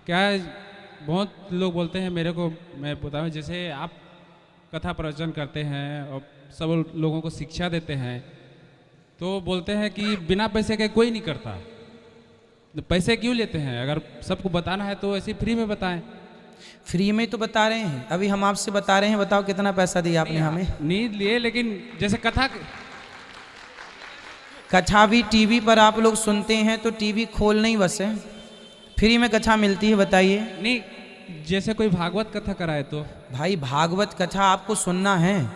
क्या है, बहुत लोग बोलते हैं मेरे को, मैं बताऊं, जैसे आप कथा प्रवचन करते हैं और सब लोगों को शिक्षा देते हैं, तो बोलते हैं कि बिना पैसे के कोई नहीं करता, तो पैसे क्यों लेते हैं? अगर सबको बताना है तो ऐसे फ्री में बताएं। फ्री में तो बता रहे हैं, अभी हम आपसे बता रहे हैं, बताओ कितना पैसा दिया आपने हमें? नहीं लिए, लेकिन जैसे कथा भी टीवी पर आप लोग सुनते हैं तो टीवी खोल नहीं बसे, फ्री में कथा मिलती है, बताइए। नहीं, जैसे कोई भागवत कथा कराए तो। भाई भागवत कथा आपको सुनना है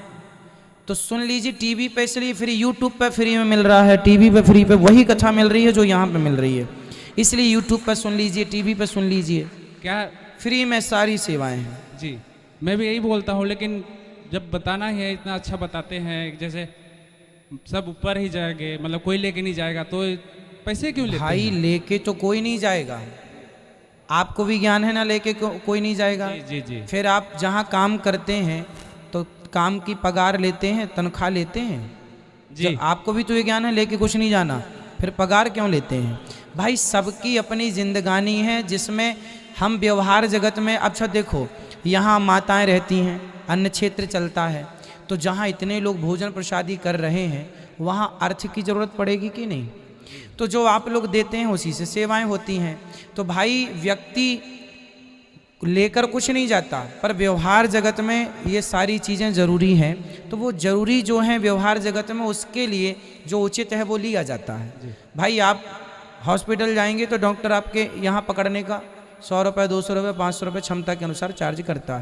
तो सुन लीजिए, टीवी पे इसलिए फ्री, यूट्यूब पे फ्री में मिल रहा है, टीवी पे फ्री पे वही कथा मिल रही है जो यहाँ पे मिल रही है, इसलिए यूट्यूब पे सुन लीजिए, टीवी पे सुन लीजिए, क्या फ्री में सारी सेवाएं हैं। जी, मैं भी यही बोलता हूँ, लेकिन जब बताना ही है, इतना अच्छा बताते हैं, जैसे सब ऊपर ही जाएंगे, मतलब कोई लेके नहीं जाएगा, तो पैसे क्यों लेते भाई हैं? लेके तो कोई नहीं जाएगा, आपको भी ज्ञान है ना, लेके कोई नहीं जाएगा। जी जी जी। फिर आप जहाँ काम करते हैं तो काम की पगार लेते हैं, तनख्वाह लेते हैं जी। आपको भी तो ये ज्ञान है, लेके कुछ नहीं जाना, फिर पगार क्यों लेते हैं? भाई सबकी अपनी जिंदगानी है जिसमें हम व्यवहार जगत में, अच्छा देखो यहाँ माताएं रहती हैं, अन्न क्षेत्र चलता है, तो जहाँ इतने लोग भोजन प्रसादी कर रहे हैं वहाँ अर्थ की जरूरत पड़ेगी कि नहीं? तो जो आप लोग देते हैं उसी से सेवाएं होती हैं। तो भाई व्यक्ति लेकर कुछ नहीं जाता, पर व्यवहार जगत में ये सारी चीज़ें ज़रूरी हैं, तो वो ज़रूरी जो हैं व्यवहार जगत में, उसके लिए जो उचित है वो लिया जाता है। भाई आप हॉस्पिटल जाएंगे तो डॉक्टर आपके यहाँ पकड़ने का 100 रुपये, 200 रुपये, 500 रुपये क्षमता के अनुसार चार्ज करता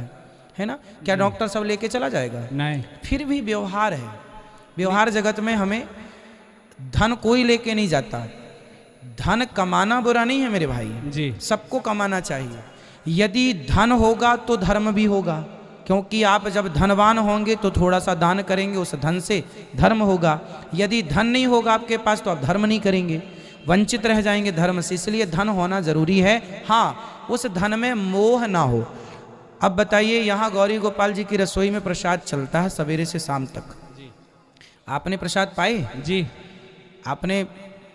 है ना? क्या डॉक्टर सब लेके चला जाएगा? नहीं। फिर भी व्यवहार है, व्यवहार जगत में हमें धन कोई लेके नहीं जाता। धन कमाना बुरा नहीं है मेरे भाई जी, सबको कमाना चाहिए। यदि धन होगा तो धर्म भी होगा, क्योंकि आप जब धनवान होंगे तो थोड़ा सा दान करेंगे, उस धन से धर्म होगा। यदि धन नहीं होगा आपके पास तो आप धर्म नहीं करेंगे, वंचित रह जाएंगे धर्म से, इसलिए धन होना जरूरी है। हाँ, उस धन में मोह ना हो। अब बताइए, यहाँ गौरी गोपाल जी की रसोई में प्रसाद चलता है सवेरे से शाम तक, आपने प्रसाद पाए? जी। आपने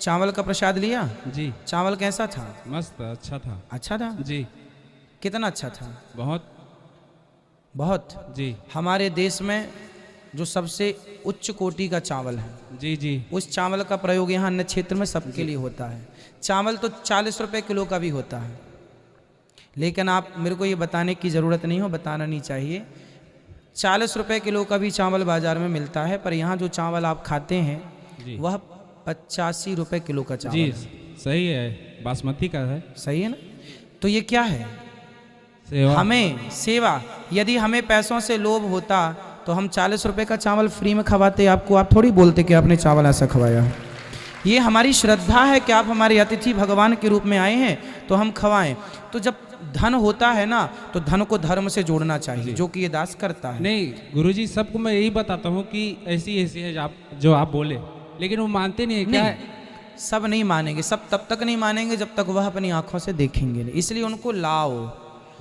चावल का प्रसाद लिया? जी। चावल कैसा था? मस्त, अच्छा था। अच्छा था? जी। कितना अच्छा था? बहुत बहुत। जी। हमारे देश में जो सबसे उच्च कोटि का चावल है, जी जी, उस चावल का प्रयोग यहाँ अन्य क्षेत्र में सबके लिए होता है। चावल तो 40 रुपए किलो का भी होता है, लेकिन आप मेरे को ये बताने की ज़रूरत नहीं हो, बताना नहीं चाहिए। 40 रुपए किलो का भी चावल बाजार में मिलता है, पर यहाँ जो चावल आप खाते हैं वह 85 रुपए किलो का चावल जी है। सही है, बासमती का है। सही है ना? तो ये क्या है? सेवा। हमें सेवा। यदि हमें पैसों से लोभ होता तो हम 40 रुपए का चावल फ्री में खवाते आपको, आप थोड़ी बोलते कि आपने चावल ऐसा खवाया। ये हमारी श्रद्धा है कि आप हमारे अतिथि भगवान के रूप में आए हैं तो हम खवाएं। तो जब धन होता है ना तो धन को धर्म से जोड़ना चाहिए, जो कि ये दास करता है। नहीं गुरुजी, सबको मैं यही बताता हूँ कि ऐसी ऐसी है जो आप बोले, लेकिन वो मानते नहीं है। क्या है? सब नहीं मानेंगे, सब तब तक नहीं मानेंगे जब तक वह अपनी आंखों से देखेंगे नहीं, इसलिए उनको लाओ।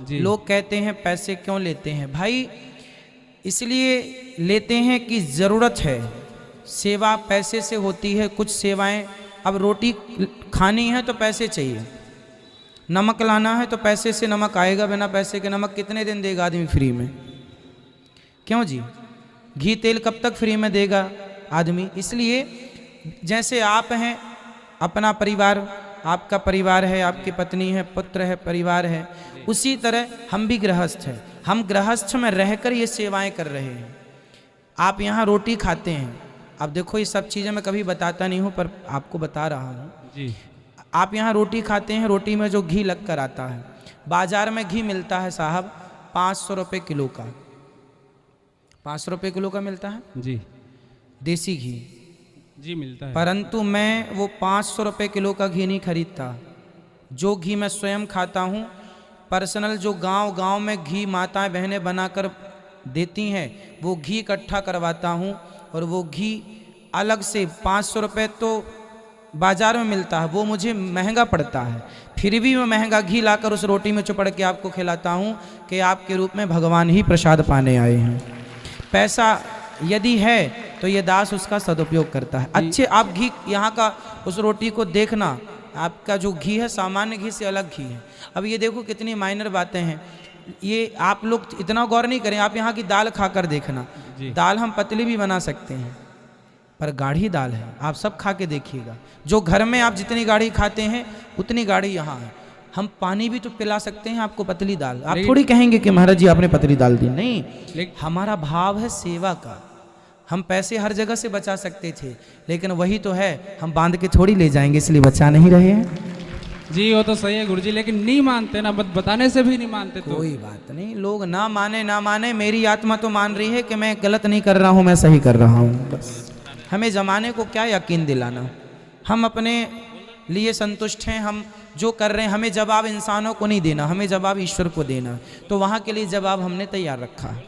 लोग कहते हैं पैसे क्यों लेते हैं? भाई इसलिए लेते हैं कि ज़रूरत है, सेवा पैसे से होती है। कुछ सेवाएं, अब रोटी खानी है तो पैसे चाहिए, नमक लाना है तो पैसे से नमक आएगा, बिना पैसे के नमक कितने दिन देगा आदमी फ्री में? क्यों जी? घी तेल कब तक फ्री में देगा आदमी? इसलिए जैसे आप हैं, अपना परिवार, आपका परिवार है, आपकी पत्नी है, पुत्र है, परिवार है, उसी तरह हम भी गृहस्थ हैं। हम गृहस्थ में रहकर ये सेवाएं कर रहे हैं। आप यहाँ रोटी खाते हैं, अब देखो ये सब चीज़ें मैं कभी बताता नहीं हूँ पर आपको बता रहा हूँ जी। आप यहाँ रोटी खाते हैं, रोटी में जो घी लग कर आता है, बाजार में घी मिलता है साहब 500 रुपये किलो का, 500 रुपये किलो का मिलता है जी, देसी घी जी मिलता है। परंतु मैं वो 500 रुपये किलो का घी नहीं खरीदता। जो घी मैं स्वयं खाता हूँ, पर्सनल, जो गांव में घी माताएं बहनें बनाकर देती हैं, वो घी इकट्ठा करवाता हूँ, और वो घी अलग से 500 रुपये तो बाज़ार में मिलता है, वो मुझे महंगा पड़ता है, फिर भी मैं महंगा घी लाकर उस रोटी में चुपड़ के आपको खिलाता हूँ कि आपके रूप में भगवान ही प्रसाद पाने आए हैं। पैसा यदि है तो ये दास उसका सदुपयोग करता है। अच्छे आप घी यहाँ का उस रोटी को देखना, आपका जो घी है सामान्य घी से अलग घी है। अब ये देखो कितनी माइनर बातें हैं, ये आप लोग इतना गौर नहीं करें। आप यहाँ की दाल खाकर देखना, दाल हम पतली भी बना सकते हैं पर गाढ़ी दाल है, आप सब खा के देखिएगा। जो घर में आप जितनी गाढ़ी खाते हैं उतनी गाढ़ी यहाँ है। हम पानी भी तो पिला सकते हैं आपको पतली दाल, आप थोड़ी कहेंगे कि महाराज जी आपने पतली दाल दी, नहीं। हमारा भाव है सेवा का। हम पैसे हर जगह से बचा सकते थे, लेकिन वही तो है, हम बांध के थोड़ी ले जाएंगे, इसलिए बचा नहीं रहे हैं। जी वो तो सही है गुरुजी, लेकिन नहीं मानते ना, बताने से भी नहीं मानते। तो कोई बात नहीं, लोग ना माने ना माने, मेरी आत्मा तो मान रही है कि मैं गलत नहीं कर रहा हूँ, मैं सही कर रहा हूँ। बस हमें जमाने को क्या यकीन दिलाना, हम अपने लिए संतुष्ट हैं। हम जो कर रहे हैं, हमें जवाब इंसानों को नहीं देना, हमें जवाब ईश्वर को देना। तो वहाँ के लिए जवाब हमने तैयार रखा है।